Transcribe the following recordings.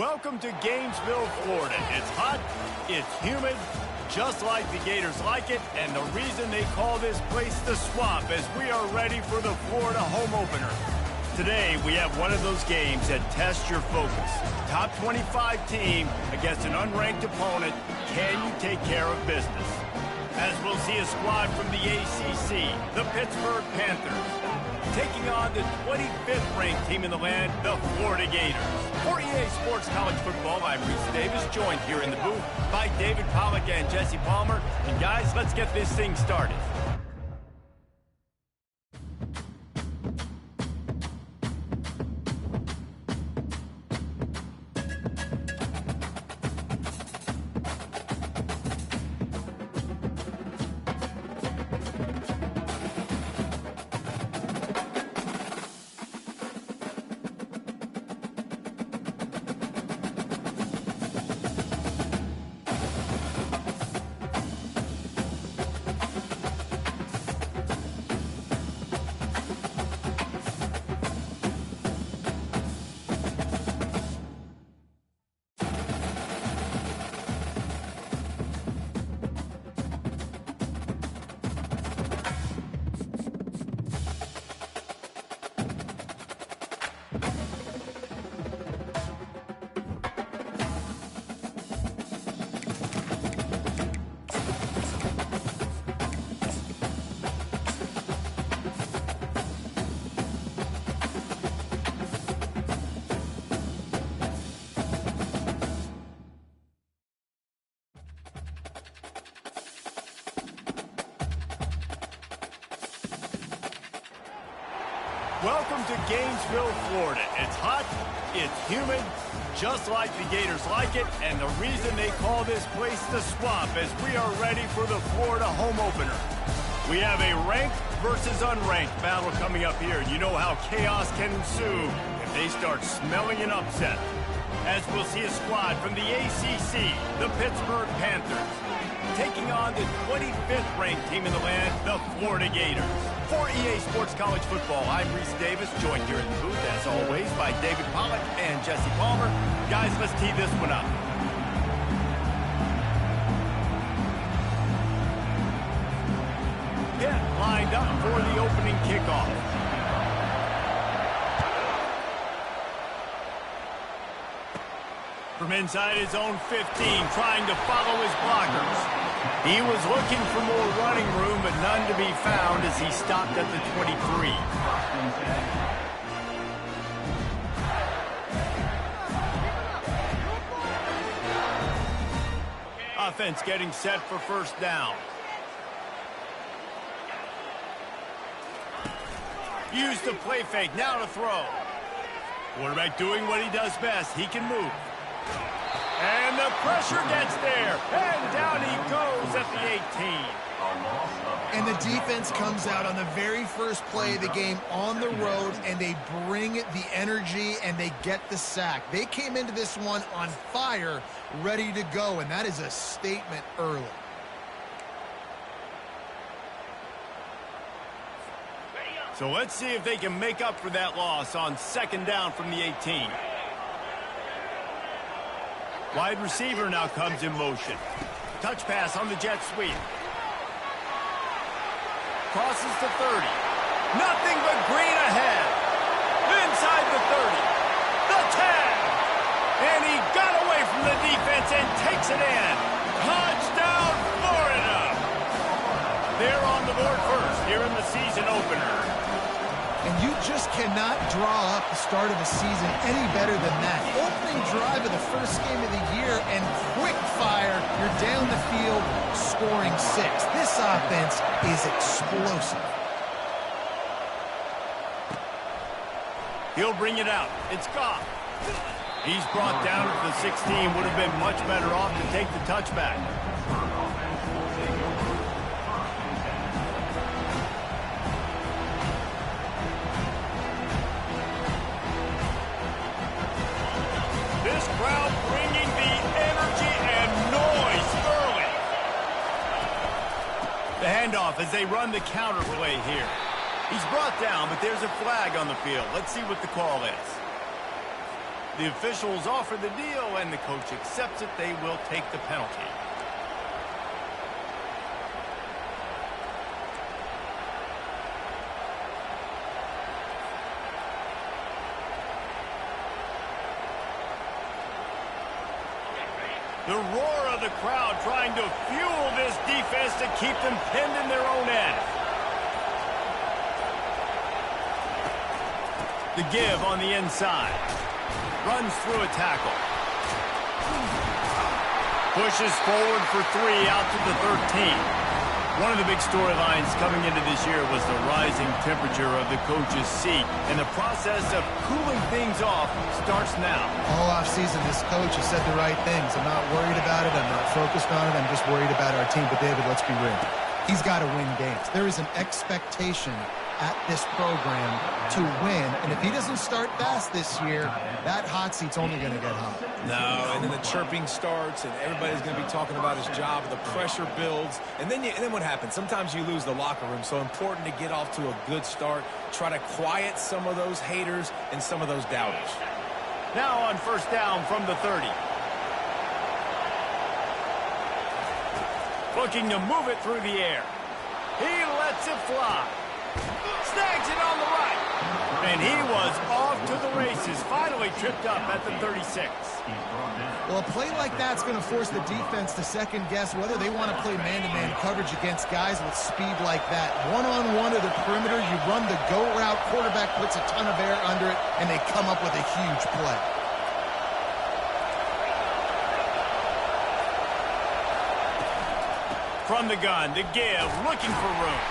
Welcome to Gainesville, Florida. It's hot, it's humid, just like the Gators like it, and the reason they call this place the Swamp as we are ready for the Florida home opener. Today, we have one of those games that tests your focus. Top 25 team against an unranked opponent. Can you take care of business? As we'll see a squad from the ACC, the Pittsburgh Panthers, taking on the 25th ranked team in the land, the Florida Gators. For EA Sports College Football, I'm Reese Davis, joined here in the booth by David Pollack and Jesse Palmer. And guys, let's get this thing started. Welcome to Gainesville, Florida. It's hot, it's humid, just like the Gators like it, and the reason they call this place the Swamp as we are ready for the Florida home opener. We have a ranked versus unranked battle coming up here. You know how chaos can ensue if they start smelling an upset. As we'll see a squad from the ACC, the Pittsburgh Panthers, taking on the 25th ranked team in the land, the Florida Gators. For EA Sports College Football, I'm Reese Davis, joined here in the booth, as always, by David Pollack and Jesse Palmer. Guys, let's tee this one up. Pitt lined up for the opening kickoff. From inside his own 15, trying to follow his blockers. He was looking for more running room, but none to be found as he stopped at the 23. Offense getting set for first down. Use the play fake, now to throw. Quarterback doing what he does best. He can move. And the pressure gets there. And down he goes at the 18. And the defense comes out on the very first play of the game on the road, and they bring the energy, and they get the sack. They came into this one on fire, ready to go, and that is a statement early. So let's see if they can make up for that loss on second down from the 18. Wide receiver now comes in motion. Touch pass on the jet sweep. Crosses to 30. Nothing but green ahead. Inside the 30. The tag. And he got away from the defense and takes it in. Touchdown, Florida. They're on the board first here in the season opener. And you just cannot draw up the start of a season any better than that. Opening drive of the first game of the year and quick fire, you're down the field scoring 6. This offense is explosive. He'll bring it out. It's Goff. He's brought down at the 16. Would have been much better off to take the touchback. This crowd bringing the energy and noise early. The handoff as they run the counter play here. He's brought down, but there's a flag on the field. Let's see what the call is. The officials offer the deal, and the coach accepts it. They will take the penalty. The roar of the crowd trying to fuel this defense to keep them pinned in their own end. The give on the inside. Runs through a tackle. Pushes forward for 3 out to the 13. One of the big storylines coming into this year was the rising temperature of the coach's seat, and the process of cooling things off starts now. All offseason, this coach has said the right things. I'm not worried about it. I'm not focused on it. I'm just worried about our team. But, David, let's be real. He's got to win games. There is an expectation at this program to win, and if he doesn't start fast this year, that hot seat's only going to get hot. No, and then the chirping starts, and everybody's going to be talking about his job. The pressure builds, and then what happens? Sometimes you lose the locker room. So important to get off to a good start. Try to quiet some of those haters and some of those doubters. Now on first down from the 30. Looking to move it through the air. He lets it fly. Snags it on the right. And he was off to the races. Finally tripped up at the 36. Well, a play like that's going to force the defense to second-guess whether they want to play man-to-man coverage against guys with speed like that. One-on-one to the perimeter, you run the go route, quarterback puts a ton of air under it, and they come up with a huge play. From the gun, the give, looking for room.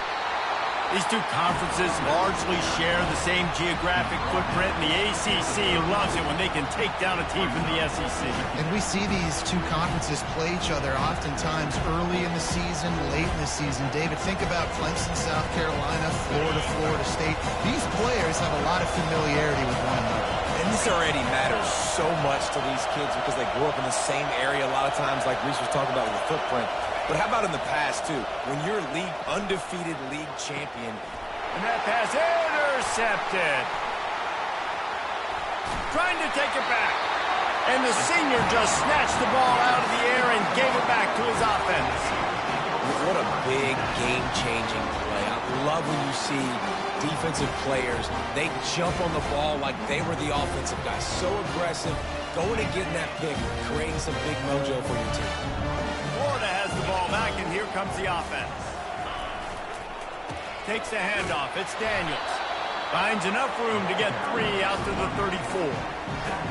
These two conferences largely share the same geographic footprint, and the ACC loves it when they can take down a team from the SEC. And we see these two conferences play each other oftentimes early in the season, late in the season. David, think about Clemson, South Carolina, Florida, Florida State. These players have a lot of familiarity with one another. And this already matters so much to these kids because they grew up in the same area a lot of times, like Reese was talking about with the footprint. But how about in the past, too? When you're undefeated league champion. And that pass intercepted. Trying to take it back. And the senior just snatched the ball out of the air and gave it back to his offense. What a big game-changing play. I love when you see defensive players. They jump on the ball like they were the offensive guys. So aggressive, going and getting that pick, creating some big mojo for your team. Florida has the ball back, and here comes the offense. Takes the handoff. It's Daniels. Finds enough room to get 3 out to the 34.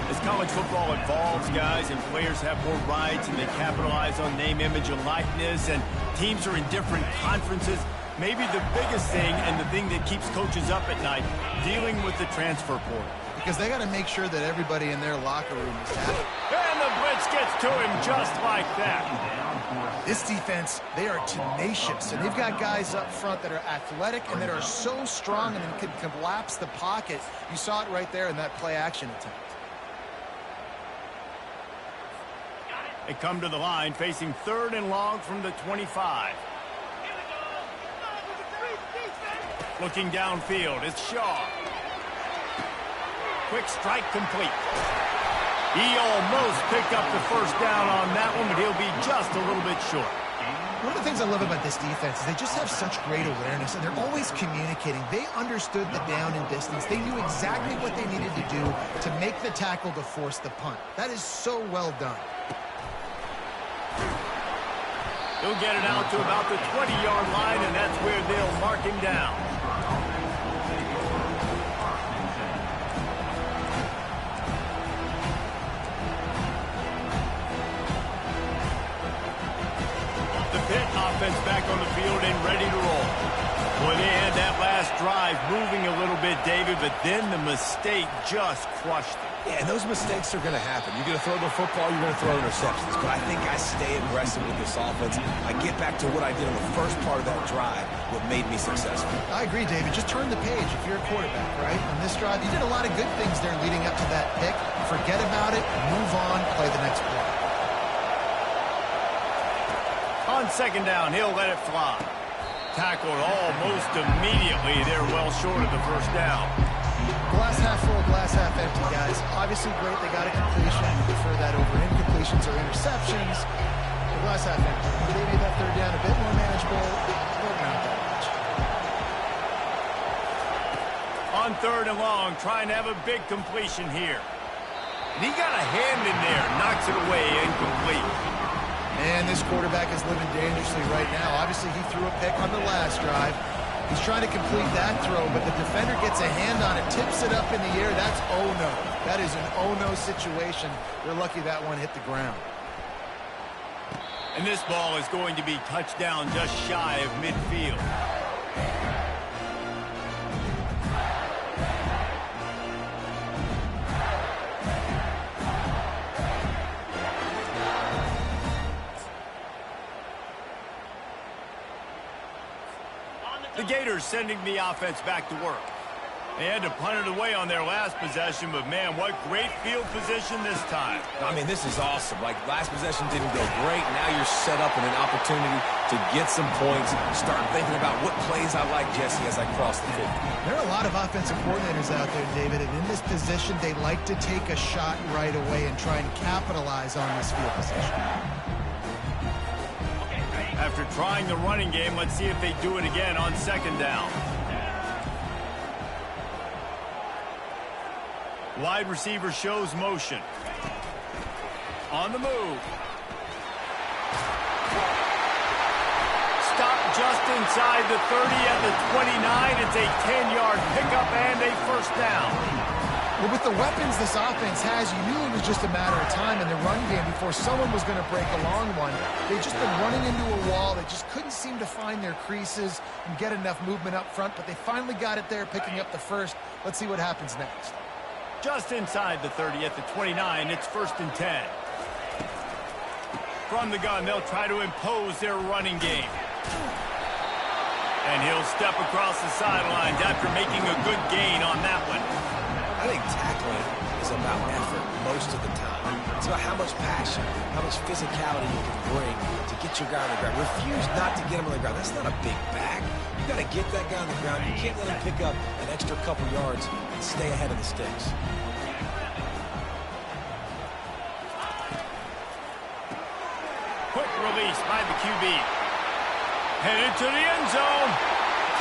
As college football evolves, guys, and players have more rights, and they capitalize on name, image, and likeness, and teams are in different conferences, maybe the biggest thing and the thing that keeps coaches up at night, dealing with the transfer portal. Because they got to make sure that everybody in their locker room is happy. And the blitz gets to him just like that. This defense, they are tenacious, and they've got guys up front that are athletic and that are so strong and can collapse the pocket. You saw it right there in that play-action attempt. They come to the line facing 3rd and long from the 25. Looking downfield, it's Shaw. Quick strike complete. He almost picked up the first down on that one, but he'll be just a little bit short. One of the things I love about this defense is they just have such great awareness, and they're always communicating. They understood the down and distance. They knew exactly what they needed to do to make the tackle to force the punt. That is so well done. He'll get it out to about the 20-yard line, and that's where they'll mark him down. Offense back on the field and ready to roll. Well, they had that last drive moving a little bit, David, but then the mistake just crushed them. Yeah, and those mistakes are going to happen. You're going to throw the football, you're going to throw interceptions. But I think I stay aggressive with this offense. I get back to what I did on the first part of that drive, what made me successful. I agree, David. Just turn the page if you're a quarterback, right? On this drive, you did a lot of good things there leading up to that pick. Forget about it, move on, play the next play. On second down, he'll let it fly. Tackled almost immediately. They're well short of the first down. Glass half full, glass half empty, guys. Obviously great, they got a completion. You prefer that over incompletions or interceptions. The glass half empty. Maybe that third down a bit more manageable, but not that much. On 3rd and long, trying to have a big completion here. And he got a hand in there, knocks it away, incomplete. Man, this quarterback is living dangerously right now. Obviously, he threw a pick on the last drive. He's trying to complete that throw, but the defender gets a hand on it, tips it up in the air. That's oh-no. That is an oh-no situation. They're lucky that one hit the ground. And this ball is going to be touchdown just shy of midfield. The Gators sending the offense back to work. They had to punt it away on their last possession, but man, what great field position this time. I mean, this is awesome. Like, last possession didn't go great. Now you're set up in an opportunity to get some points. Start thinking about what plays I like, Jesse, as I cross the 50. There are a lot of offensive coordinators out there, David, and in this position, they like to take a shot right away and try and capitalize on this field position. After trying the running game, let's see if they do it again on 2nd down. Wide receiver shows motion. On the move. Stop just inside the 30 at the 29. It's a 10-yard pickup and a 1st down. Well, with the weapons this offense has, you knew it was just a matter of time in the run game before someone was going to break a long one. They've just been running into a wall. They just couldn't seem to find their creases and get enough movement up front, but they finally got it there, picking up the 1st. Let's see what happens next. Just inside the 30 at the 29, it's 1st and 10. From the gun, they'll try to impose their running game. And he'll step across the sidelines after making a good gain on that one. I think tackling is about effort most of the time. It's about how much passion, how much physicality you can bring to get your guy on the ground. Refuse not to get him on the ground. That's not a big bag. You got to get that guy on the ground. You can't let him pick up an extra couple yards and stay ahead of the sticks. Quick release by the QB. Headed to the end zone.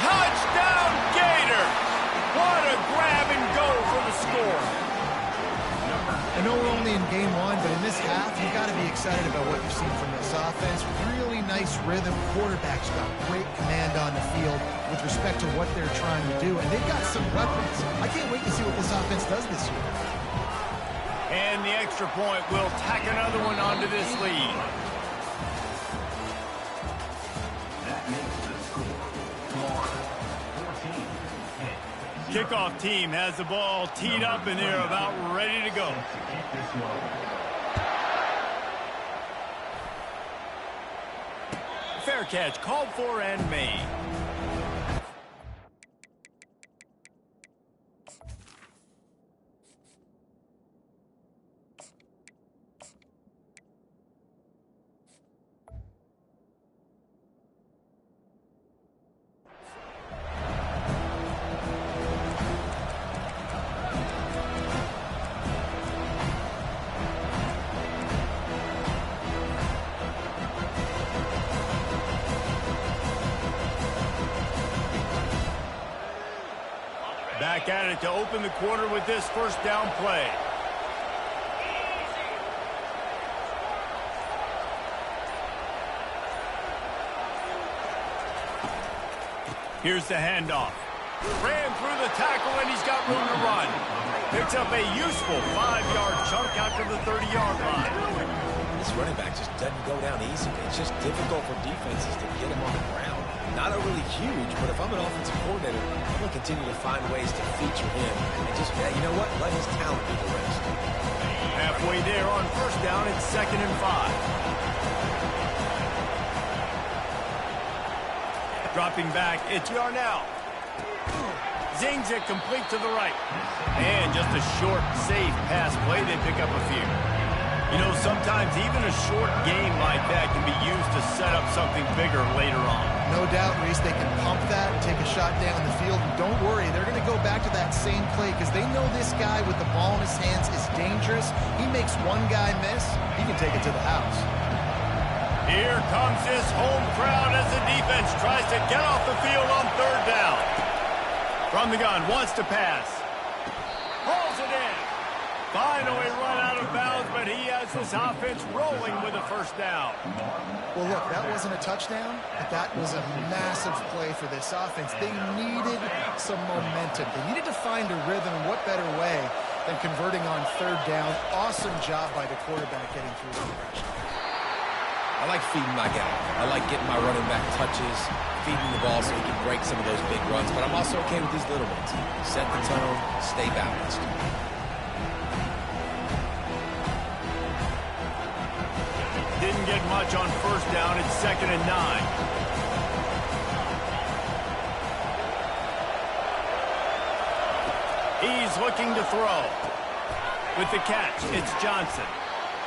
Touchdown, Gator! What a grab and go for the score. I know we're only in game 1, but in this half, you've got to be excited about what you've seen from this offense. Really nice rhythm. Quarterback's got great command on the field with respect to what they're trying to do, and they've got some weapons. I can't wait to see what this offense does this year. And the extra point will tack another one onto this lead. Kickoff team has the ball teed up and they're about ready to go. Fair catch called for and made. Back at it to open the quarter with this 1st down play. Here's the handoff. Ran through the tackle and he's got room to run. Picks up a useful 5-yard chunk after the 30-yard line. This running back just doesn't go down easily. It's just difficult for defenses to get him on the ground. Not overly huge, but if I'm an offensive coordinator, I'm going to continue to find ways to feature him and just, yeah, you know what? Let his talent do the rest. Halfway there on 1st down, it's 2nd and 5. Dropping back, it's Yarnell. Zings it complete to the right. And just a short, safe pass play. They pick up a few. You know, sometimes even a short game like that can be used to set up something bigger later on. No doubt, Reese, they can pump that and take a shot down the field. And don't worry, they're going to go back to that same play because they know this guy with the ball in his hands is dangerous. He makes one guy miss, he can take it to the house. Here comes his home crowd as the defense tries to get off the field on third down. From the gun, wants to pass. Pulls it in. Finally run out of bounds, but he has this offense rolling with a first down. Well, look, that wasn't a touchdown, but that was a massive play for this offense. They needed some momentum. They needed to find a rhythm, and what better way than converting on third down. Awesome job by the quarterback getting through the progression. I like feeding my guy. I like getting my running back touches, feeding the ball so he can break some of those big runs, but I'm also okay with these little ones. Set the tone, stay balanced. Didn't get much on first down. It's 2nd and 9. He's looking to throw. With the catch, it's Johnson.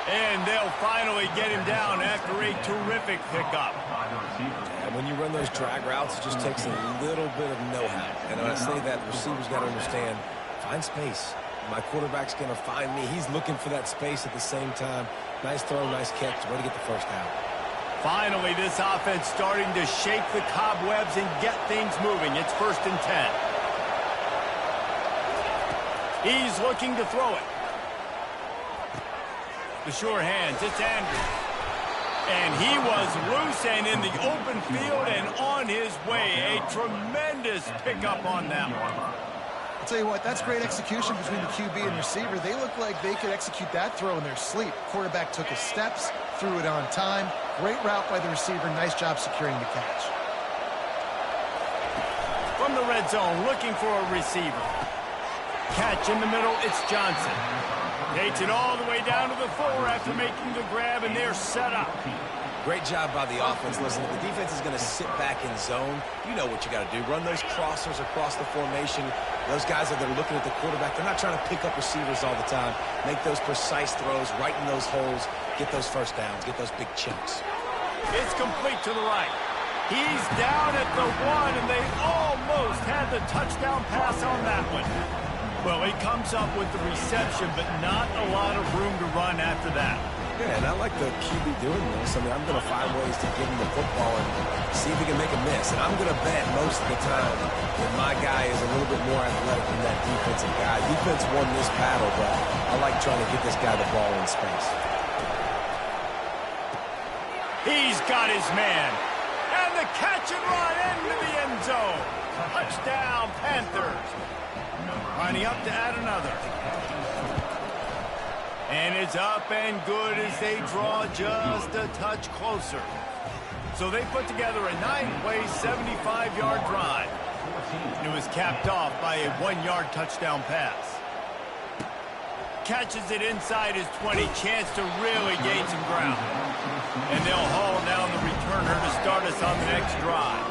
And they'll finally get him down after a terrific pickup. And when you run those drag routes, it just takes a little bit of know-how. And when I say that, the receiver's got to understand, find space. My quarterback's going to find me. He's looking for that space at the same time. Nice throw, nice catch. Way to get the first down. Finally, this offense starting to shake the cobwebs and get things moving. It's 1st and 10. He's looking to throw it. The sure hands, it's Andrews. And he was loose and in the open field and on his way. A tremendous pickup on that one. I'll tell you what, that's great execution between the QB and receiver. They look like they could execute that throw in their sleep. Quarterback took his steps, threw it on time. Great route by the receiver. Nice job securing the catch. From the red zone, looking for a receiver. Catch in the middle, it's Johnson. Takes it all the way down to the 4 after making the grab, and they're set up. Great job by the offense. Listen, if the defense is going to sit back in zone, you know what you got to do. Run those crossers across the formation. Those guys that are looking at the quarterback, they're not trying to pick up receivers all the time. Make those precise throws, right in those holes, get those first downs, get those big chunks. It's complete to the right. He's down at the 1, and they almost had the touchdown pass on that one. Well, he comes up with the reception, but not a lot of room to run after that. Yeah, and I like the QB doing this. I mean, I'm going to find ways to give him the football and see if he can make a miss. And I'm going to bet most of the time that my guy is a little bit more athletic than that defensive guy. Defense won this battle, but I like trying to get this guy the ball in space. He's got his man. And the catch and run into the end zone. Touchdown, Panthers. Lining up to add another. And it's up and good as they draw just a touch closer. So they put together a 9-play, 75-yard drive. And it was capped off by a 1-yard touchdown pass. Catches it inside his 20, chance to really gain some ground. And they'll haul down the returner to start us on the next drive.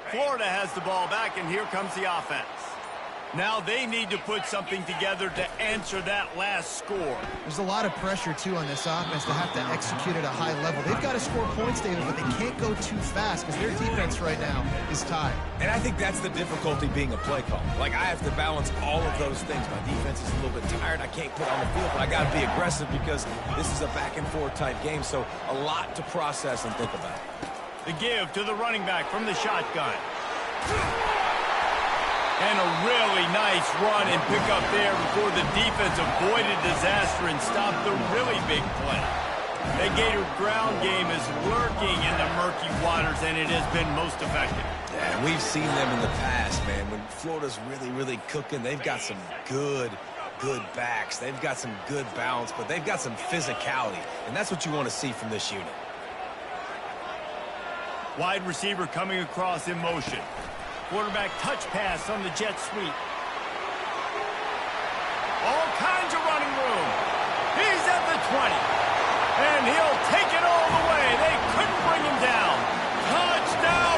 Florida has the ball back, and here comes the offense. Now they need to put something together to answer that last score. There's a lot of pressure, too, on this offense to have to execute at a high level. They've got to score points, David, but they can't go too fast because their defense right now is tired. And I think that's the difficulty being a play caller. Like, I have to balance all of those things. My defense is a little bit tired. I can't put on the field, but I got to be aggressive because this is a back-and-forth type game, so a lot to process and think about. The give to the running back from the shotgun. And a really nice run and pick up there before the defense avoided disaster and stopped the really big play. The Gator ground game is lurking in the murky waters, and it has been most effective. Yeah, we've seen them in the past, man. When Florida's really, really cooking, they've got some good backs. They've got some good balance, but they've got some physicality, and that's what you want to see from this unit. Wide receiver coming across in motion. Quarterback touch pass on the jet sweep. All kinds of running room. He's at the 20. And he'll take it all the way. They couldn't bring him down. Touchdown!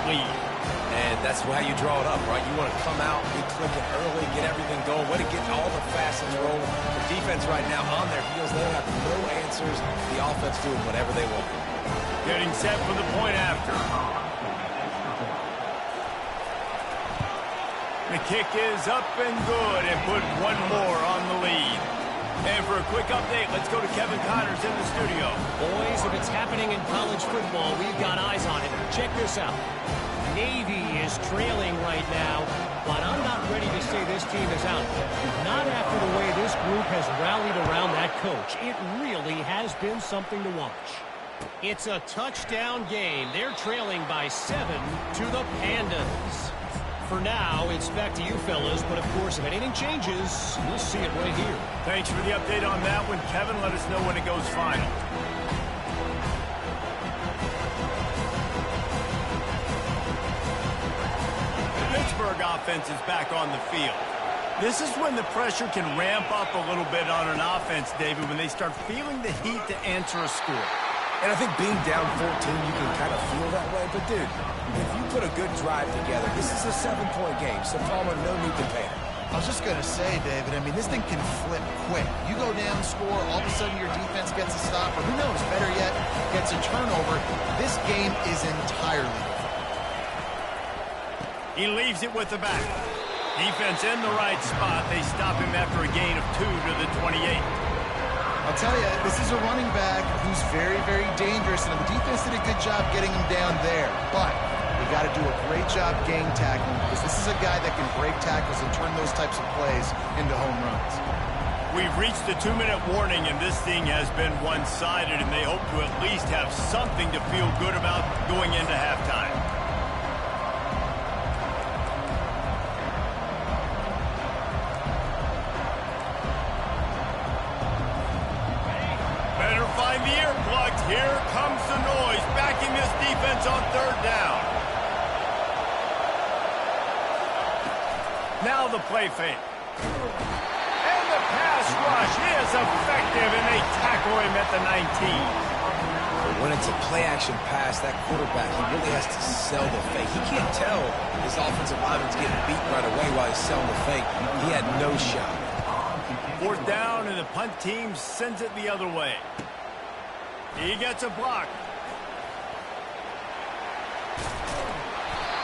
lead. And that's how you draw it up, right? You want to come out, get clicking early, get everything going. Way to get all the facets rolling. The defense right now on their heels, they have no answers. The offense doing whatever they want. Getting set for the point after. The kick is up and good and put one more on the lead. And for a quick update, let's go to Kevin Connors in the studio. Boys, if it's happening in college football, we've got eyes on it. Check this out. Navy is trailing right now, but I'm not ready to say this team is out. Not after the way this group has rallied around that coach. It really has been something to watch. It's a touchdown game. They're trailing by 7 to the Pandas. For now, it's back to you fellas, but of course, if anything changes, you'll see it right here. Thanks for the update on that one, Kevin. Let us know when it goes final. The Pittsburgh offense is back on the field. This is when the pressure can ramp up a little bit on an offense, David, when they start feeling the heat to answer a score. And I think being down 14, you can kind of feel that way. But, dude, if you put a good drive together, this is a 7-point game. So, Palmer, no need to panic. I was just going to say, David, I mean, this thing can flip quick. You go down, score, all of a sudden your defense gets a stop, or who knows, better yet, gets a turnover. This game is entirely different. He leaves it with the back. Defense in the right spot. They stop him after a gain of 2 to the 28. I'll tell you, this is a running back who's very, very dangerous, and the defense did a good job getting him down there. But you got to do a great job game tackling, because this is a guy that can break tackles and turn those types of plays into home runs. We've reached the 2-minute warning, and this thing has been one-sided, and they hope to at least have something to feel good about going into halftime. Find the earplugs. Here comes the noise, backing this defense on 3rd down. Now the play fake. And the pass rush is effective, and they tackle him at the 19. But when it's a play-action pass, that quarterback, he really has to sell the fake. He can't tell his offensive lineman's getting beat right away while he's selling the fake. He had no shot. 4th down, and the punt team sends it the other way. He gets a block.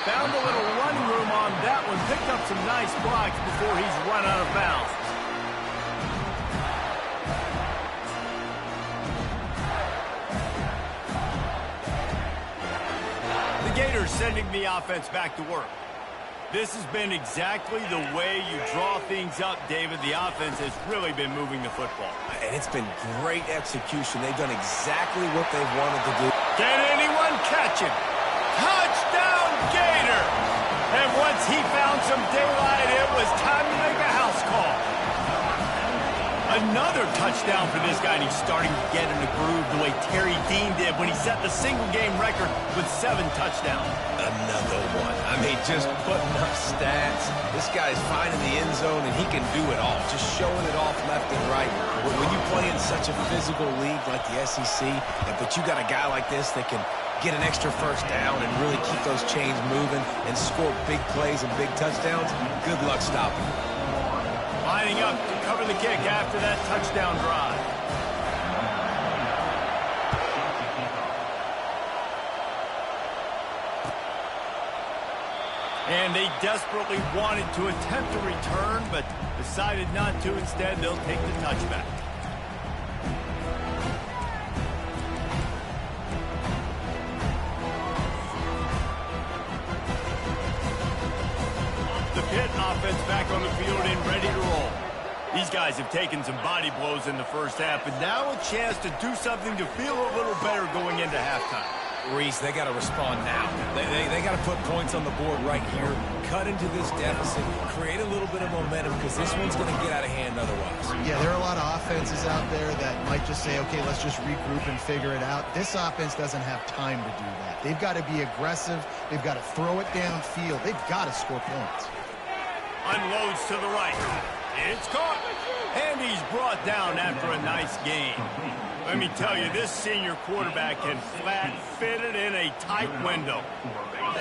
Found a little run room on that one. Picked up some nice blocks before he's run out of bounds. The Gators sending the offense back to work. This has been exactly the way you draw things up, David. The offense has really been moving the football. And it's been great execution. They've done exactly what they wanted to do. Can anyone catch him? Touchdown, Gator! And once he found some daylight, it was time to make a house call. Another touchdown for this guy, and he's starting to get in the groove the way Terry Dean did when he set the single-game record with 7 touchdowns. Another one. I mean, just putting up stats. This guy's finding the end zone, and he can do it all. Just showing it off left and right. When you play in such a physical league like the SEC, but you got a guy like this that can get an extra 1st down and really keep those chains moving and score big plays and big touchdowns, good luck stopping him. Lining up to cover the kick after that touchdown drive. And they desperately wanted to attempt a return, but decided not to. Instead, they'll take the touchback. The Pitt offense back on the field and ready to roll. These guys have taken some body blows in the first half, but now a chance to do something to feel a little better going into halftime. Reese, they got to respond now. They got to put points on the board right here, cut into this deficit, create a little bit of momentum, because this one's going to get out of hand otherwise. Yeah, there are a lot of offenses out there that might just say, okay, let's just regroup and figure it out. This offense doesn't have time to do that. They've got to be aggressive. They've got to throw it downfield. They've got to score points. Unloads to the right. It's caught. And he's brought down after a nice game. Let me tell you, this senior quarterback can flat fit it in a tight window.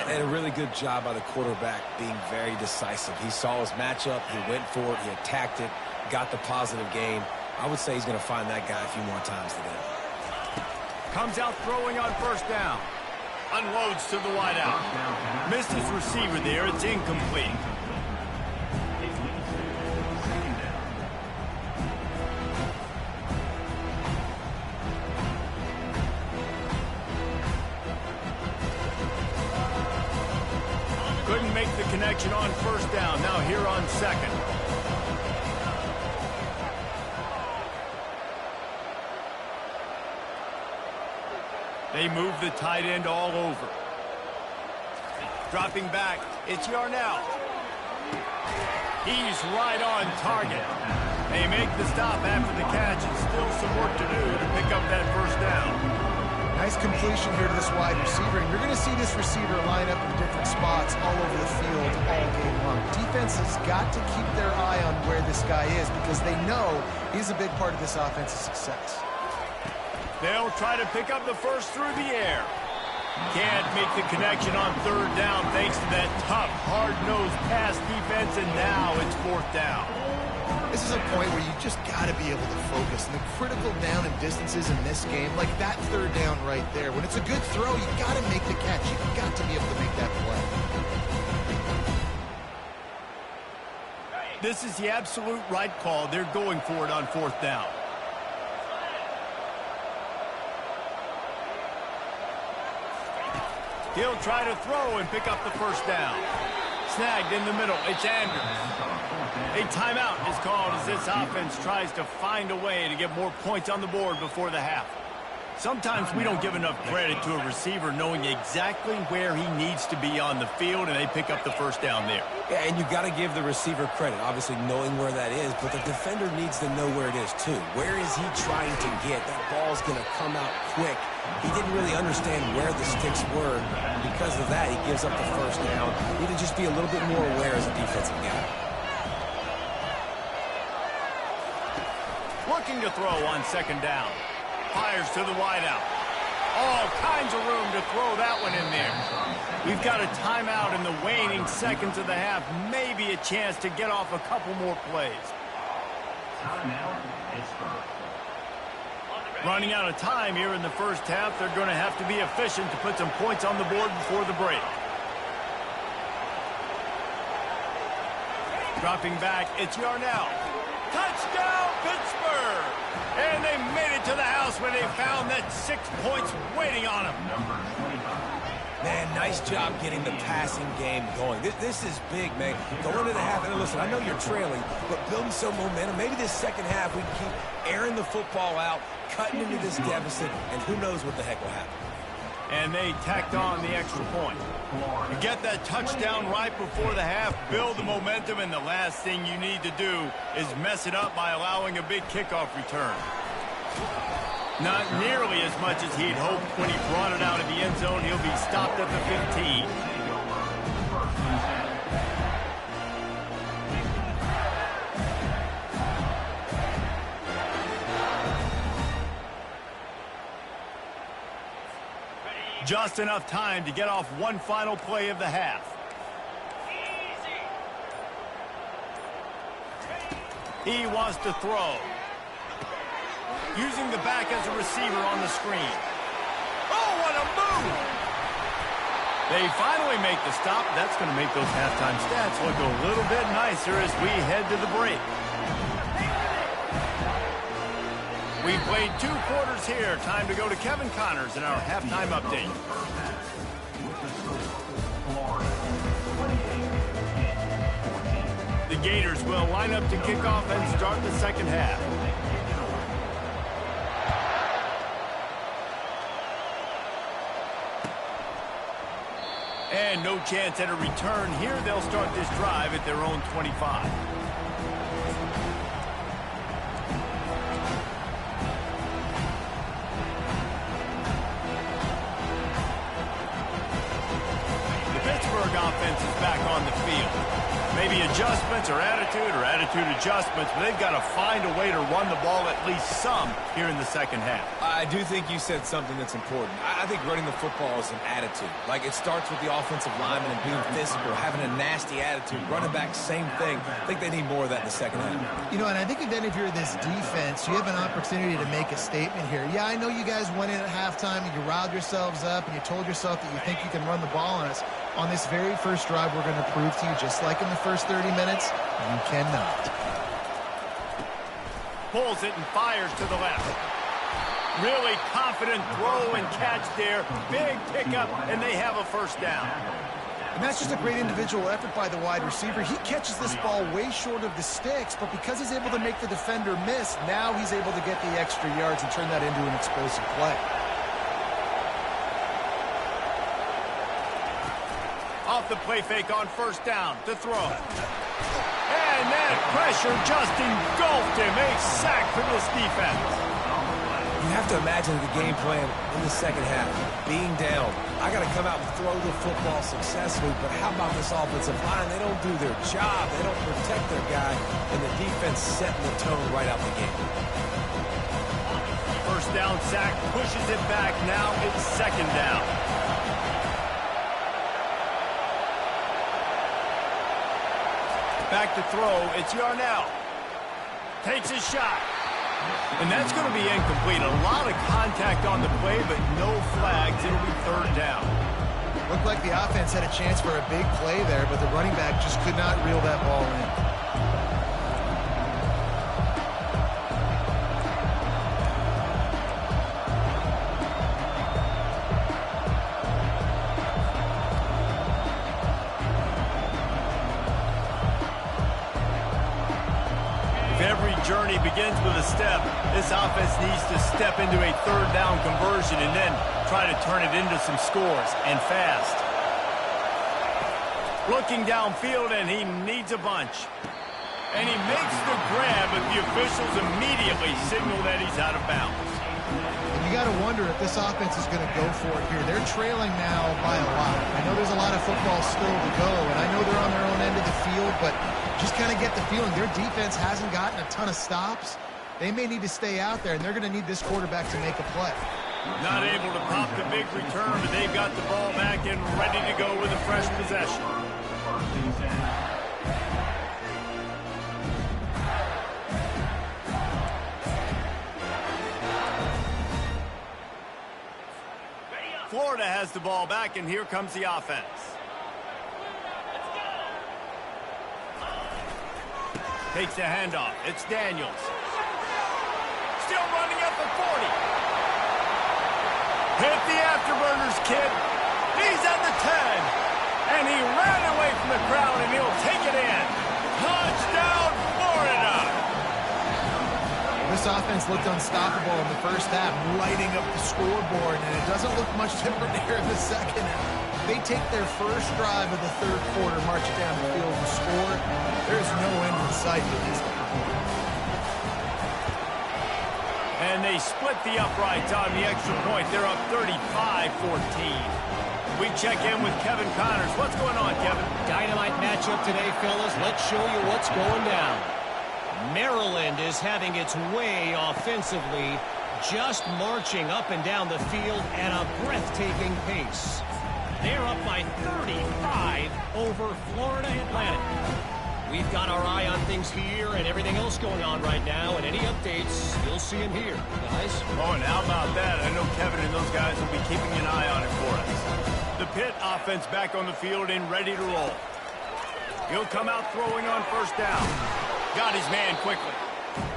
And a really good job by the quarterback being very decisive. He saw his matchup, he went for it, he attacked it, got the positive gain. I would say he's going to find that guy a few more times today. Comes out throwing on first down. Unloads to the wideout. Missed his receiver there. It's incomplete. Couldn't make the connection on first down. Now here on second. They move the tight end all over. Dropping back, it's Yarnell. He's right on target. They make the stop after the catch, and still some work to do to pick up that first down. Nice completion here to this wide receiver, and you're going to see this receiver line up in different spots all over the field all game long. Defense has got to keep their eye on where this guy is because they know he's a big part of this offense's success. They'll try to pick up the first through the air. Can't make the connection on third down thanks to that tough, hard-nosed pass defense, and now it's fourth down. This is a point where you just got to be able to focus. And the critical down and distances in this game, like that third down right there, when it's a good throw, you got to make the catch. You've got to be able to make that play. This is the absolute right call. They're going for it on fourth down. He'll try to throw and pick up the first down. Snagged in the middle. It's Andrews. A timeout is called as this offense tries to find a way to get more points on the board before the half. Sometimes we don't give enough credit to a receiver knowing exactly where he needs to be on the field, and they pick up the first down there. Yeah, and you got to give the receiver credit, obviously knowing where that is, but the defender needs to know where it is too. Where is he trying to get? That ball's going to come out quick. He didn't really understand where the sticks were. Because of that, he gives up the first down. You need to just be a little bit more aware as a defensive guy. Looking to throw on second down. Fires to the wideout. All kinds of room to throw that one in there. We've got a timeout in the waning seconds of the half. Maybe a chance to get off a couple more plays. Running out of time here in the first half. They're going to have to be efficient to put some points on the board before the break. Dropping back, it's Yarnell. Touchdown, Pittsburgh! And they made it to the house where they found that 6 points waiting on them. Man, nice job getting the passing game going. This is big, man. Going into the half, and listen, I know you're trailing, but building some momentum. Maybe this second half we can keep airing the football out, cutting into this deficit, and who knows what the heck will happen. And they tacked on the extra point. You get that touchdown right before the half, build the momentum, and the last thing you need to do is mess it up by allowing a big kickoff return. Not nearly as much as he'd hoped when he brought it out of the end zone. He'll be stopped at the 15. Just enough time to get off one final play of the half. He wants to throw. Using the back as a receiver on the screen. Oh, what a move! They finally make the stop. That's going to make those halftime stats look a little bit nicer as we head to the break. We played 2 quarters here. Time to go to Kevin Connors in our halftime update. The Gators will line up to kick off and start the second half. And no chance at a return here. They'll start this drive at their own 25. Offense is back on the field. Maybe a adjustments or attitude adjustments, but they've got to find a way to run the ball at least some here in the second half. I do think you said something that's important. I think running the football is an attitude. Like, it starts with the offensive lineman and being physical, having a nasty attitude. Running back, same thing. I think they need more of that in the second half. You know, and I think then if you're this defense, you have an opportunity to make a statement here. Yeah, I know you guys went in at halftime and you riled yourselves up and you told yourself that you think you can run the ball on us. On this very first drive, we're going to prove to you, just like in the first 30 minutes, you cannot. Pulls it and fires to the left. Really confident throw and catch there. Big pickup, and they have a first down. And that's just a great individual effort by the wide receiver. He catches this ball way short of the sticks, but because he's able to make the defender miss, now he's able to get the extra yards and turn that into an explosive play. Off the play fake on first down to throw. And that pressure just engulfed him. A sack for this defense. You have to imagine the game plan in the second half. Being down, I got to come out and throw the football successfully, but how about this offensive line? They don't do their job. They don't protect their guy, and the defense setting the tone right out the game. First down sack, pushes it back. Now it's second down. Back to throw, it's Yarnell. Takes a shot. And that's going to be incomplete. A lot of contact on the play, but no flags. It'll be third down. Looked like the offense had a chance for a big play there, but the running back just could not reel that ball in. Journey begins with a step. This offense needs to step into a third down conversion and then try to turn it into some scores, and fast. Looking downfield, and he needs a bunch. And he makes the grab, but the officials immediately signal that he's out of bounds. And you got to wonder if this offense is going to go for it here. They're trailing now by a lot. I know there's a lot of football still to go, and I know they're on their own end of the field, but just kind of get the feeling their defense hasn't gotten a ton of stops. They may need to stay out there, and they're going to need this quarterback to make a play. Not able to pop the big return, but they've got the ball back and ready to go with a fresh possession. Florida has the ball back, and here comes the offense. Takes the handoff. It's Daniels. Still running at the 40. Hit the afterburners, kid. He's at the 10. And he ran away from the crowd, and he'll take it in. Touchdown, Florida. This offense looked unstoppable in the first half, lighting up the scoreboard, and it doesn't look much different here in the second half. They take their first drive of the third quarter, march it down the field and score. There's no end in sight to this. And they split the uprights on the extra point. They're up 35-14. We check in with Kevin Connors. What's going on, Kevin? Dynamite matchup today, fellas. Let's show you what's going down. Maryland is having its way offensively, just marching up and down the field at a breathtaking pace. They're up by 35 over Florida Atlantic. We've got our eye on things here and everything else going on right now, and any updates, you'll see them here, guys. Oh, and how about that? I know Kevin and those guys will be keeping an eye on it for us. The Pitt offense back on the field and ready to roll. He'll come out throwing on first down. Got his man quickly.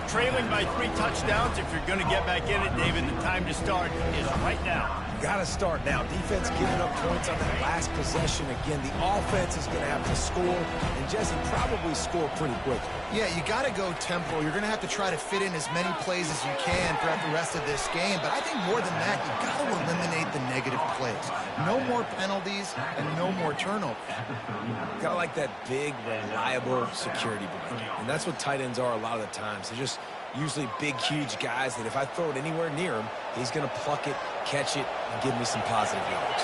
Trailing by 3 touchdowns. If you're going to get back in it, David, the time to start is right now. Got to start now. Defense giving up points on that last possession. Again, the offense is going to have to score, and Jesse probably score pretty quick. Yeah, you got to go tempo. You're going to have to try to fit in as many plays as you can throughout the rest of this game. But I think more than that, you got to eliminate the negative plays. No more penalties and no more turnovers. Got to like that big, reliable security blanket. And that's what tight ends are a lot of the times. They're just usually big, huge guys that if I throw it anywhere near him, he's going to pluck it, catch it, and give me some positive yards.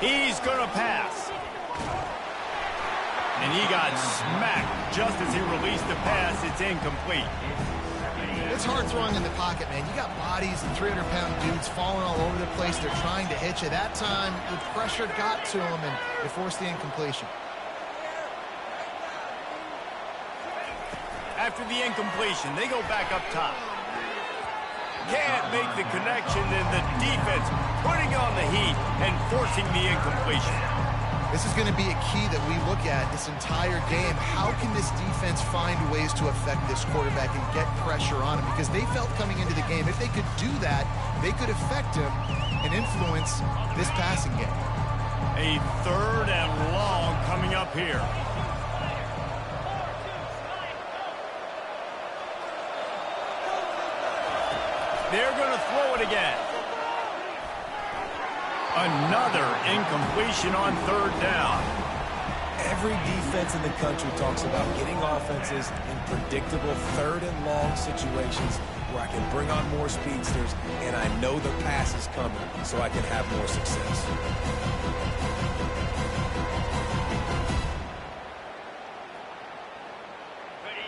He's going to pass. And he got smacked just as he released the pass. It's incomplete. It's hard throwing in the pocket, man. You got bodies and 300-pound dudes falling all over the place. They're trying to hit you. That time, the pressure got to him, and it forced the incompletion. After the incompletion, they go back up top. Can't make the connection, and the defense putting on the heat and forcing the incompletion. This is going to be a key that we look at this entire game. How can this defense find ways to affect this quarterback and get pressure on him? Because they felt coming into the game, if they could do that, they could affect him and influence this passing game. A 3rd and long coming up here. They're going to throw it again. Another incompletion on 3rd down. Every defense in the country talks about getting offenses in predictable 3rd and long situations where I can bring on more speedsters and I know the pass is coming so I can have more success.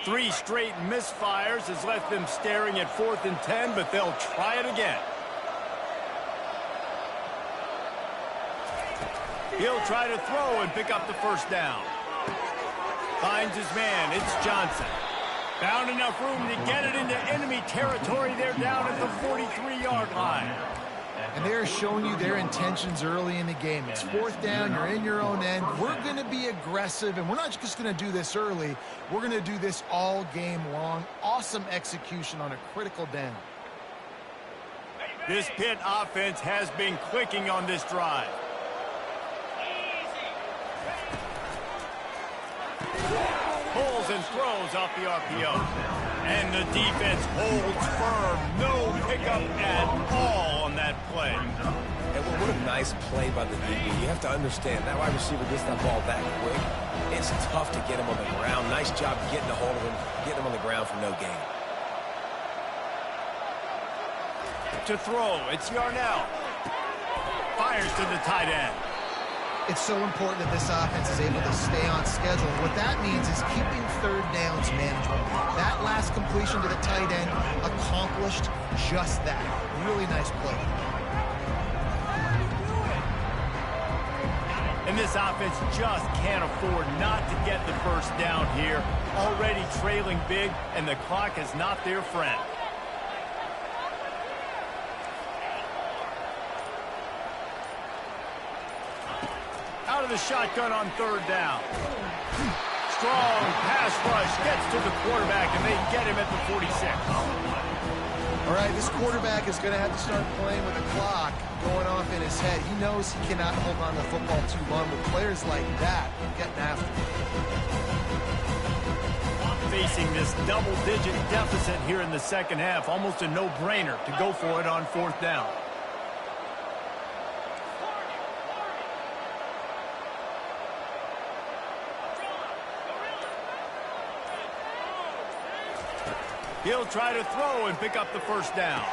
Three straight misfires has left them staring at 4th and 10, but they'll try it again. He'll try to throw and pick up the 1st down. Finds his man. It's Johnson. Found enough room to get it into enemy territory. They're down at the 43-yard line. And they're showing you their intentions early in the game. It's 4th down. You're in your own end. We're going to be aggressive, and we're not just going to do this early. We're going to do this all game long. Awesome execution on a critical down. This Pitt offense has been clicking on this drive. Pulls and throws off the RPO. And the defense holds firm. No pickup at all on that play. And what a nice play by the DB. You have to understand, that wide receiver gets that ball that quick. It's tough to get him on the ground. Nice job getting a hold of him, getting him on the ground for no gain. To throw, it's Yarnell. Fires to the tight end. It's so important that this offense is able to stay on schedule. What that means is keeping 3rd downs manageable. That last completion to the tight end accomplished just that. Really nice play. And this offense just can't afford not to get the 1st down here. Already trailing big, and the clock is not their friend. Out of the shotgun on 3rd down. Strong pass rush gets to the quarterback, and they get him at the 46. All right, this quarterback is going to have to start playing with the clock going off in his head. He knows he cannot hold on to the football too long, but players like that are getting after him. Facing this double-digit deficit here in the 2nd half, almost a no-brainer to go for it on 4th down. He'll try to throw and pick up the 1st down.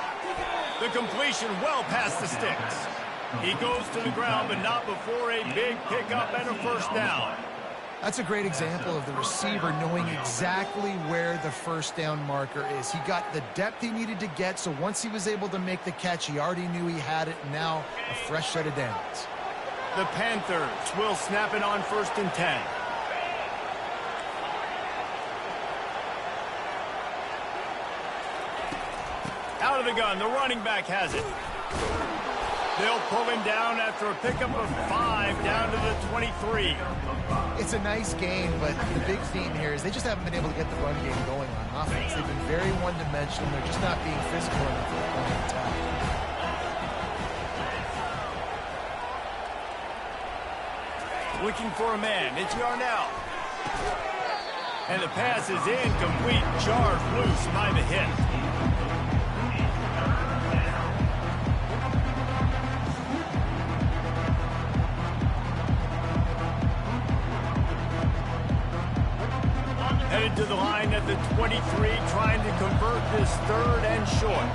The completion well past the sticks. He goes to the ground, but not before a big pickup and a 1st down. That's a great example of the receiver knowing exactly where the 1st down marker is. He got the depth he needed to get, so once he was able to make the catch, he already knew he had it, and now a fresh set of downs. The Panthers will snap it on 1st and 10. Out of the gun, the running back has it. They'll pull him down after a pickup of 5 down to the 23. It's a nice game, but the big theme here is they just haven't been able to get the run game going on offense. They've been very one-dimensional. They're just not being physical enough for the point of attack. Looking for a man. It's Yarnell. And the pass is incomplete. Jarred loose by the hit. Headed to the line at the 23, trying to convert this 3rd and short.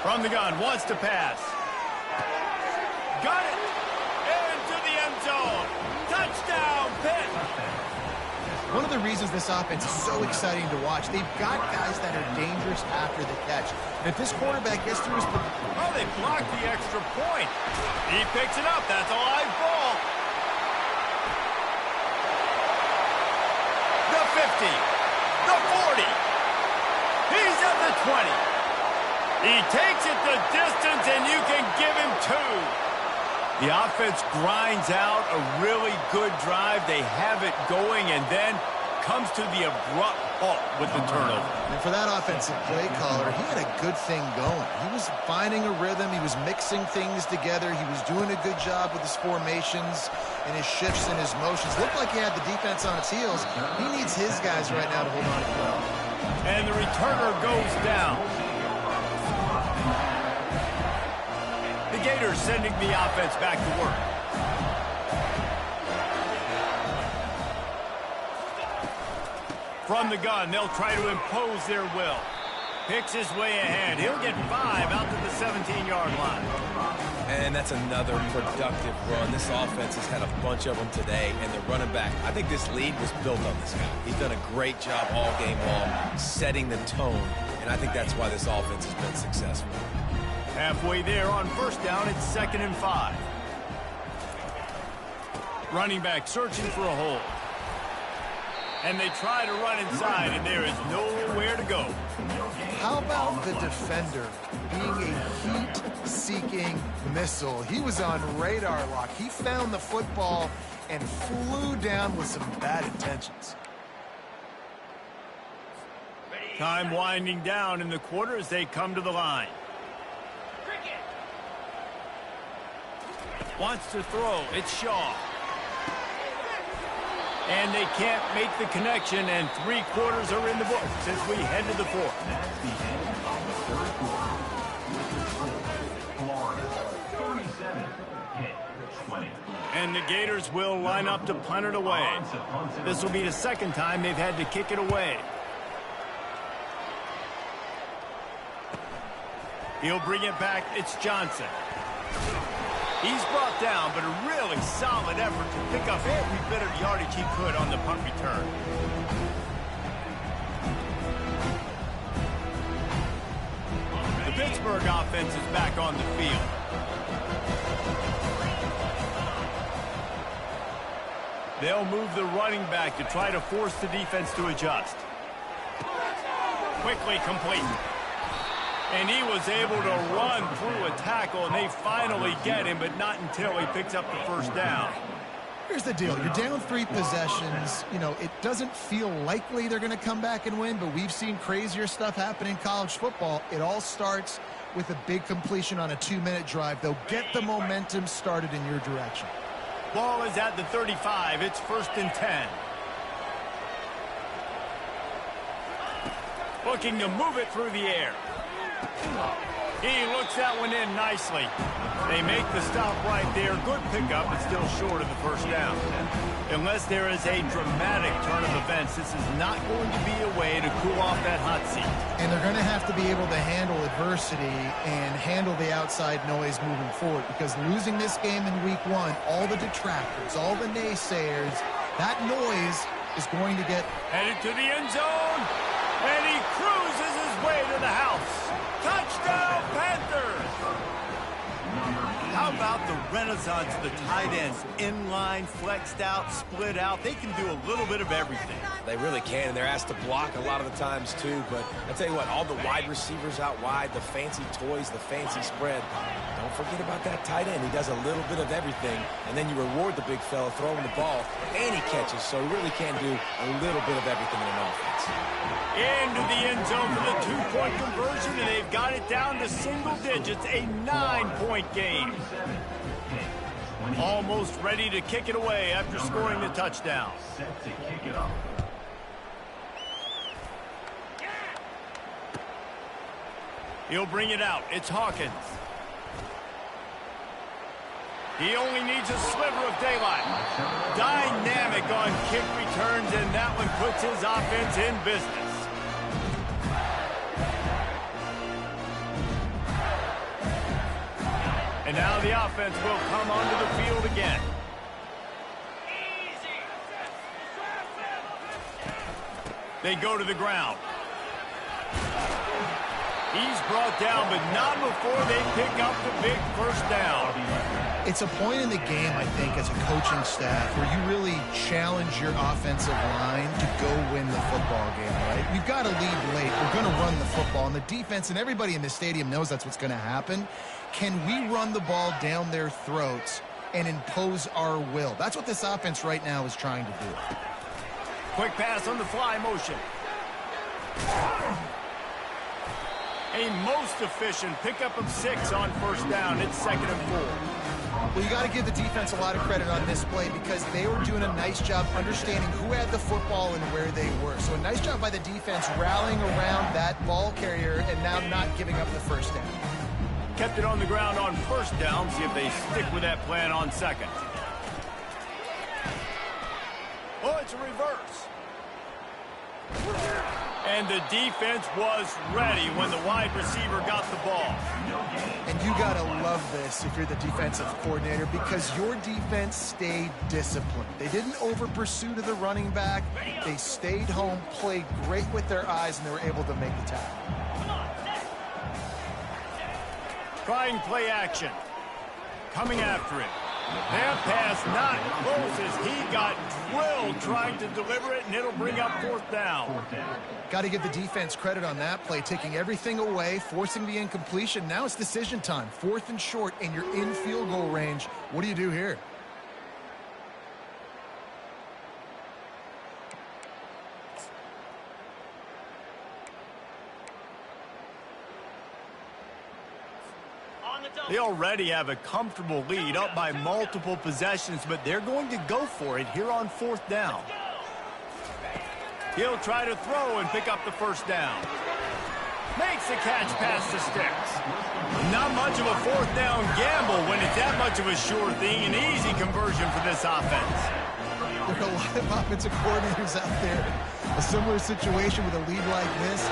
From the gun, wants to pass. Got it! Into the end zone! Touchdown, Pitt! One of the reasons this offense is so exciting to watch, they've got guys that are dangerous after the catch. And if this quarterback gets through his... Oh, they blocked the extra point. He picks it up. That's a live ball. The 50. The 40. He's at the 20. He takes it the distance, and you can give him 2. The offense grinds out a really good drive. They have it going, and then comes to the abrupt halt with the turnover. And for that offensive play caller, he had a good thing going. He was finding a rhythm. He was mixing things together. He was doing a good job with his formations and his shifts and his motions. Looked like he had the defense on its heels. He needs his guys right now to hold on to the ball. And the returner goes down. The Gators sending the offense back to work. From the gun, they'll try to impose their will. Picks his way ahead. He'll get 5 out to the 17-yard line. And that's another productive run. This offense has had a bunch of them today, and the running back, I think this lead was built on this guy. He's done a great job all game long, setting the tone, and I think that's why this offense has been successful. Halfway there on first down, it's 2nd and 5. Running back searching for a hole. And they try to run inside, and there is nowhere to go. How about the defender being a heat-seeking missile? He was on radar lock. He found the football and flew down with some bad intentions. Time winding down in the quarter as they come to the line. Wants to throw. It's Shaw. And they can't make the connection, and 3 quarters are in the books as we head to the 4th. And the Gators will line up to punt it away. This will be the 2nd time they've had to kick it away. He'll bring it back. It's Johnson. He's brought down, but a really solid effort to pick up every bit of yardage he could on the punt return. The Pittsburgh offense is back on the field. They'll move the running back to try to force the defense to adjust. Quickly complete. And he was able to run through a tackle, and they finally get him, but not until he picks up the first down. Here's the deal. You're down 3 possessions. You know, it doesn't feel likely they're going to come back and win, but we've seen crazier stuff happen in college football. It all starts with a big completion on a 2-minute drive. They'll get the momentum started in your direction. Ball is at the 35. It's 1st and 10. Looking to move it through the air. He looks that one in nicely. They make the stop right there. Good pickup, but still short of the first down. Unless there is a dramatic turn of events, this is not going to be a way to cool off that hot seat. And they're going to have to be able to handle adversity and handle the outside noise moving forward, because losing this game in week 1, all the detractors, all the naysayers, that noise is going to get... Headed to the end zone, and he cruises his way to the house. Touchdown, Panthers! How about the renaissance of the tight ends? Inline, flexed out, split out. They can do a little bit of everything. They really can, and they're asked to block a lot of the times, too. But I tell you what, all the wide receivers out wide, the fancy toys, the fancy spread, don't forget about that tight end. He does a little bit of everything, and then you reward the big fella throwing the ball, and he catches, so he really can do a little bit of everything in an offense. Into the end zone for the 2-point conversion, and they've got it down to single digits, a 9-point game. Almost ready to kick it away after scoring the touchdown. Set to kick it off. He'll bring it out. It's Hawkins. He only needs a sliver of daylight. Dynamic on kick returns, and that one puts his offense in business. And now the offense will come onto the field again. They go to the ground. He's brought down, but not before they pick up the big first down. It's a point in the game, I think, as a coaching staff where you really challenge your offensive line to go win the football game, right? We've got to lead late. We're going to run the football. And the defense and everybody in the stadium knows that's what's going to happen. Can we run the ball down their throats and impose our will? That's what this offense right now is trying to do. Quick pass on the fly motion. A most efficient pickup of 6 on first down. It's 2nd and 4. Well, you got to give the defense a lot of credit on this play because they were doing a nice job understanding who had the football and where they were. So a nice job by the defense rallying around that ball carrier and now not giving up the first down. Kept it on the ground on first down. See if they stick with that plan on 2nd. Oh, it's a reverse. And the defense was ready when the wide receiver got the ball. And you got to love this if you're the defensive coordinator because your defense stayed disciplined. They didn't over-pursue to the running back. They stayed home, played great with their eyes, and they were able to make the tackle. Trying play action. Coming after it. That pass not close as he got drilled trying to deliver it, and it'll bring up 4th down. Got to give the defense credit on that play, taking everything away, forcing the incompletion. Now it's decision time. 4th and short, and you're in field goal range. What do you do here? They already have a comfortable lead up by multiple possessions, but they're going to go for it here on 4th down. He'll try to throw and pick up the first down. Makes the catch past the sticks. Not much of a 4th down gamble when it's that much of a sure thing. An easy conversion for this offense. There are a lot of offensive coordinators out there. A similar situation with a lead like this.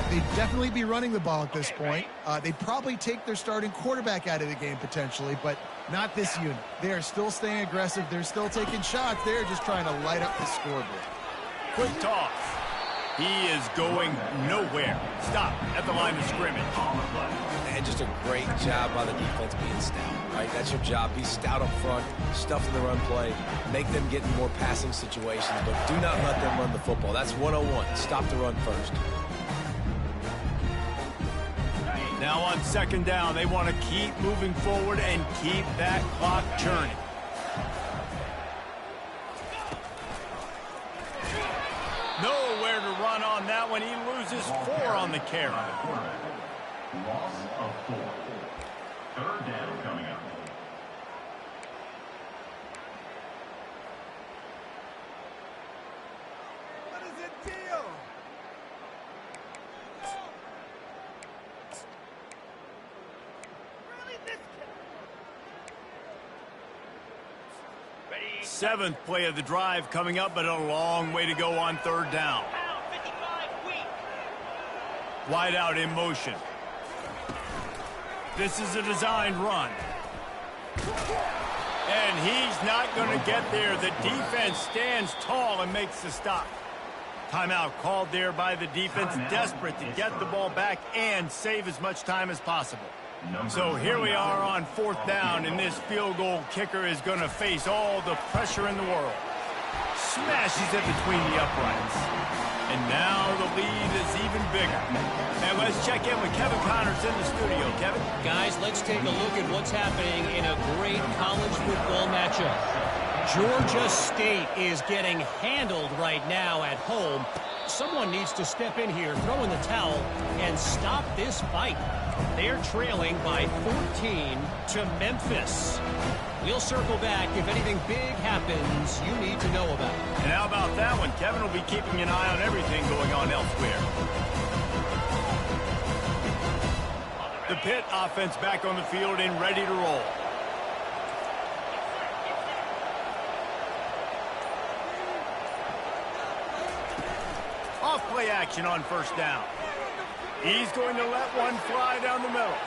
They'd definitely be running the ball at this point. They'd probably take their starting quarterback out of the game potentially, but not this unit. They are still staying aggressive. They're still taking shots. They're just trying to light up the scoreboard. Quick toss. He is going nowhere. Stop at the line of scrimmage. And just a great job by the defense being stout, right? That's your job. Be stout up front, stuff in the run play, make them get in more passing situations, but do not let them run the football. That's 101. Stop the run first. Now on 2nd down, they want to keep moving forward and keep that clock churning. Nowhere to run on that one. He loses 4 on the carry. Loss of 4. 3rd down coming up. What is the deal? Seventh play of the drive coming up, but a long way to go on 3rd down. Wide out in motion. This is a designed run. And he's not going to get there. The defense stands tall and makes the stop. Timeout called there by the defense, desperate to get the ball back and save as much time as possible. So here we are on 4th down, and this field goal kicker is going to face all the pressure in the world. Smashes it between the uprights. And now the lead is even bigger. And let's check in with Kevin Connors in the studio. Kevin? Guys, let's take a look at what's happening in a great college football matchup. Georgia State is getting handled right now at home. Someone needs to step in here, throw in the towel, and stop this fight. They're trailing by 14 to Memphis. We'll circle back if anything big happens you need to know about. And how about that one? Kevin will be keeping an eye on everything going on elsewhere. The Pitt offense back on the field and ready to roll. Off play action on 1st down. He's going to let one fly down the middle.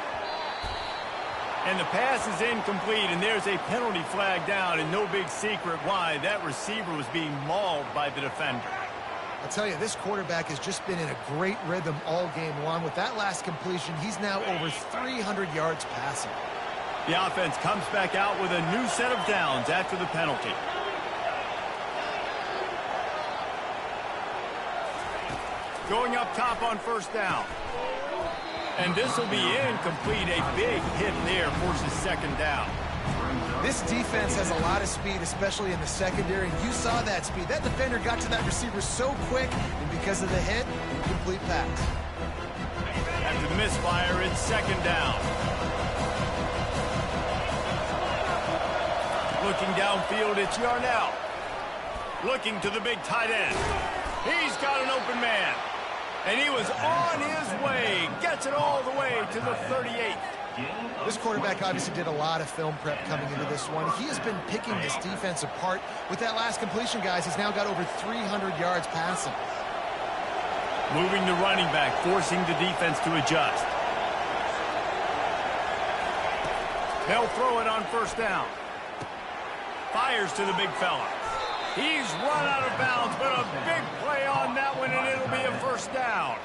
And the pass is incomplete, and there's a penalty flag down, and no big secret why. That receiver was being mauled by the defender. I'll tell you, this quarterback has just been in a great rhythm all game long. With that last completion, he's now over 300 yards passing. The offense comes back out with a new set of downs after the penalty. Going up top on first down. And this will be incomplete. A big hit there forces second down. This defense has a lot of speed, especially in the secondary. You saw that speed. That defender got to that receiver so quick, and because of the hit, incomplete pass. After the misfire, it's second down. Looking downfield, it's Yarnell. Looking to the big tight end. He's got an open man. And he was on his way. Gets it all the way to the 38. This quarterback obviously did a lot of film prep coming into this one. He has been picking this defense apart. With that last completion, guys, he's now got over 300 yards passing. Moving the running back, forcing the defense to adjust. They'll throw it on first down. Fires to the big fella. He's run out of bounds, but a big play on that one, and it'll be a first down.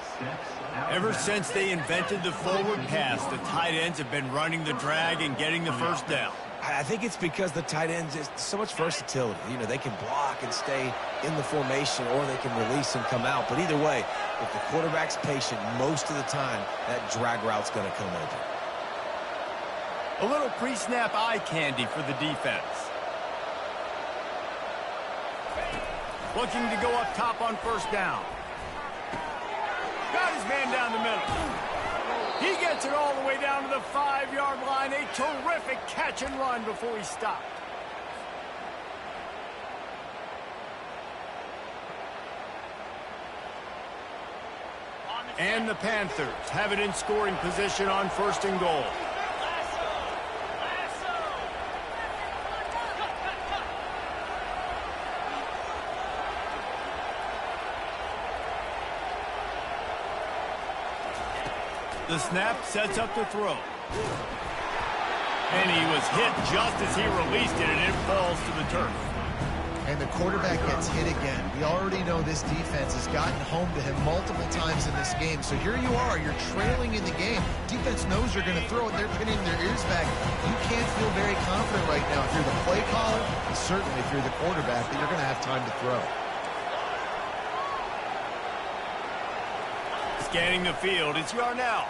Ever since they invented the forward pass, the tight ends have been running the drag and getting the first down. I think it's because the tight ends is so much versatility. You know, they can block and stay in the formation, or they can release and come out. But either way, if the quarterback's patient most of the time, that drag route's going to come over. A little pre-snap eye candy for the defense. Looking to go up top on first down. Got his man down the middle. He gets it all the way down to the 5-yard line. A terrific catch and run before he stopped. And the Panthers have it in scoring position on first and goal. The snap sets up the throw. And he was hit just as he released it, and it falls to the turf. And the quarterback gets hit again. We already know this defense has gotten home to him multiple times in this game. So here you are, you're trailing in the game. Defense knows you're going to throw it. They're pinning their ears back. You can't feel very confident right now if you're the play caller, and certainly if you're the quarterback, that you're going to have time to throw. Scanning the field, it's Yarnell.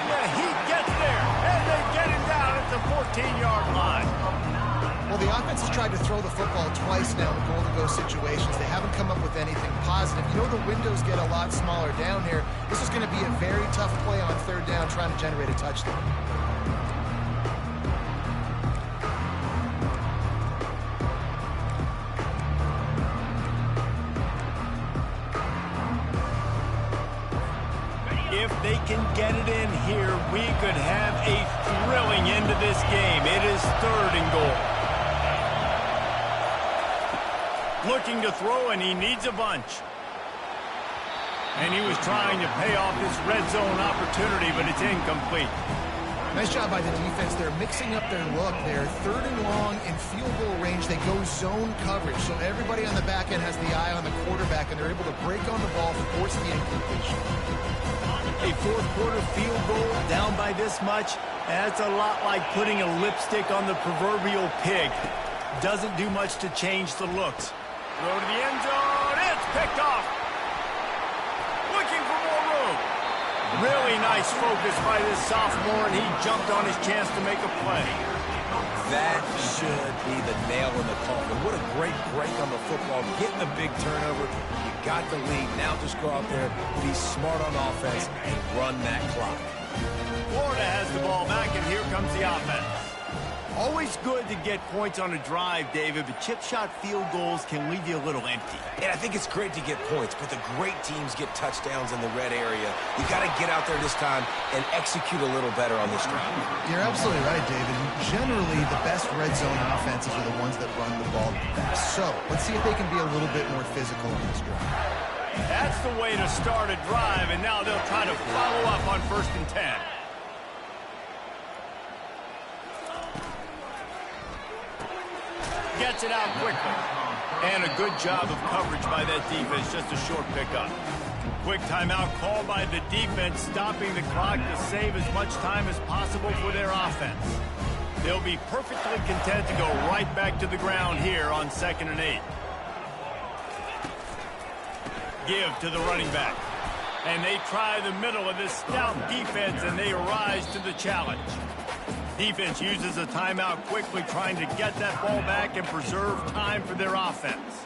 And he gets there, and they get him down at the 14-yard line. Well, the offense has tried to throw the football twice now in goal-to-go situations. They haven't come up with anything positive. You know the windows get a lot smaller down here. This is going to be a very tough play on third down trying to generate a touchdown. If they can get it in here, we could have a thrilling end to this game. It is third and goal. Looking to throw, and he needs a bunch. And he was trying to pay off this red zone opportunity, but it's incomplete. Nice job by the defense. They're mixing up their look. They're third and long in field goal range. They go zone coverage. So everybody on the back end has the eye on the quarterback, and they're able to break on the ball, force the incompletion. A fourth-quarter field goal down by this much, that's a lot like putting a lipstick on the proverbial pig. Doesn't do much to change the looks. Throw to the end zone. It's picked off. Looking for more room. Really nice focus by this sophomore, and he jumped on his chance to make a play. That should be the nail in the coffin. What a great break on the football. Getting the big turnover. You got the lead. Now just go out there, be smart on offense, and run that clock. Florida has the ball back, and here comes the offense. Always good to get points on a drive, David, but chip shot field goals can leave you a little empty. And I think it's great to get points, but the great teams get touchdowns in the red area. You got to get out there this time and execute a little better on this drive. You're absolutely right, David. Generally, the best red zone offenses are the ones that run the ball best. So let's see if they can be a little bit more physical on this drive. That's the way to start a drive, and now they'll try to follow up on 1st and 10. gets it out quickly. And a good job of coverage by that defense, just a short pickup. Quick timeout called by the defense, stopping the clock to save as much time as possible for their offense. They'll be perfectly content to go right back to the ground here on 2nd and 8. Give to the running back. And they try the middle of this stout defense, and they rise to the challenge. Defense uses a timeout quickly, trying to get that ball back and preserve time for their offense.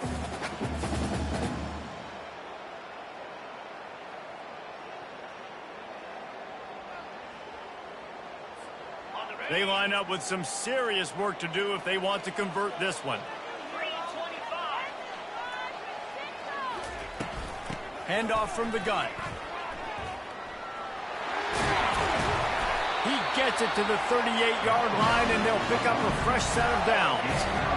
They line up with some serious work to do if they want to convert this one. Handoff from the gun. He gets it to the 38-yard line, and they'll pick up a fresh set of downs.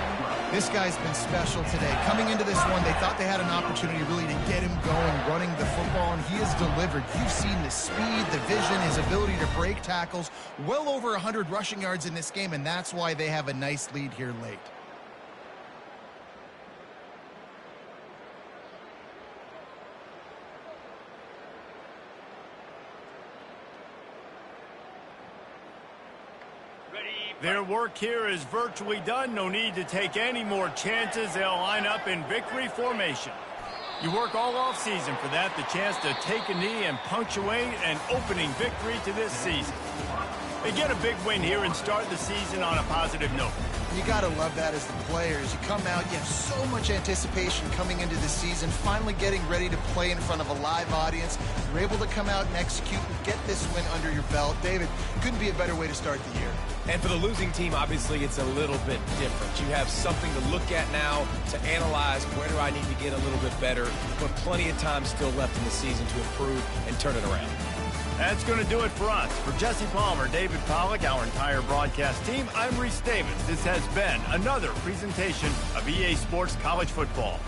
This guy's been special today. Coming into this one, they thought they had an opportunity really to get him going, running the football, and he has delivered. You've seen the speed, the vision, his ability to break tackles. Well over 100 rushing yards in this game, and that's why they have a nice lead here late. Their work here is virtually done. No need to take any more chances. They'll line up in victory formation. You work all offseason for that, the chance to take a knee and punctuate an opening victory to this season. They get a big win here and start the season on a positive note. You got to love that as the players. You come out, you have so much anticipation coming into the season, finally getting ready to play in front of a live audience. You're able to come out and execute and get this win under your belt. David, couldn't be a better way to start the year. And for the losing team, obviously, it's a little bit different. You have something to look at now to analyze where do I need to get a little bit better, but plenty of time still left in the season to improve and turn it around. That's going to do it for us. For Jesse Palmer, David Pollack, our entire broadcast team, I'm Reese Davis. This has been another presentation of EA Sports College Football.